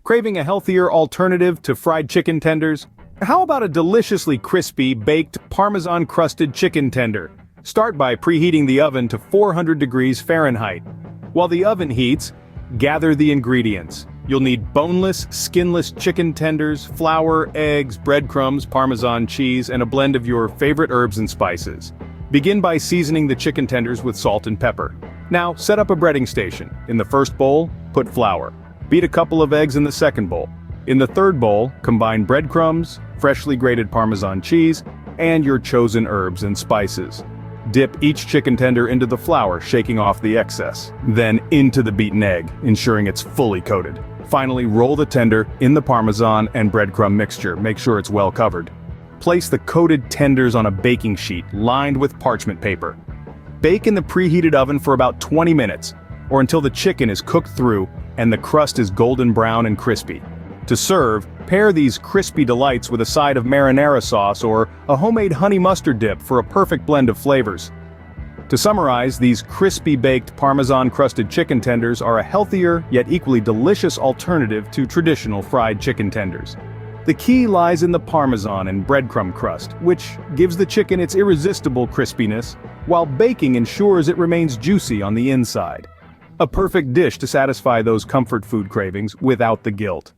Craving a healthier alternative to fried chicken tenders? How about a deliciously crispy, baked Parmesan-crusted chicken tender? Start by preheating the oven to 400 degrees Fahrenheit. While the oven heats, gather the ingredients. You'll need boneless, skinless chicken tenders, flour, eggs, breadcrumbs, Parmesan cheese, and a blend of your favorite herbs and spices. Begin by seasoning the chicken tenders with salt and pepper. Now, set up a breading station. In the first bowl, put flour. Beat a couple of eggs in the second bowl. In the third bowl, combine breadcrumbs, freshly grated Parmesan cheese, and your chosen herbs and spices. Dip each chicken tender into the flour, shaking off the excess. Then into the beaten egg, ensuring it's fully coated. Finally, roll the tender in the Parmesan and breadcrumb mixture. Make sure it's well covered. Place the coated tenders on a baking sheet lined with parchment paper. Bake in the preheated oven for about 20 minutes, or until the chicken is cooked through and the crust is golden brown and crispy. To serve, pair these crispy delights with a side of marinara sauce or a homemade honey mustard dip for a perfect blend of flavors. To summarize, these crispy baked Parmesan-crusted chicken tenders are a healthier yet equally delicious alternative to traditional fried chicken tenders. The key lies in the Parmesan and breadcrumb crust, which gives the chicken its irresistible crispiness, while baking ensures it remains juicy on the inside. A perfect dish to satisfy those comfort food cravings without the guilt.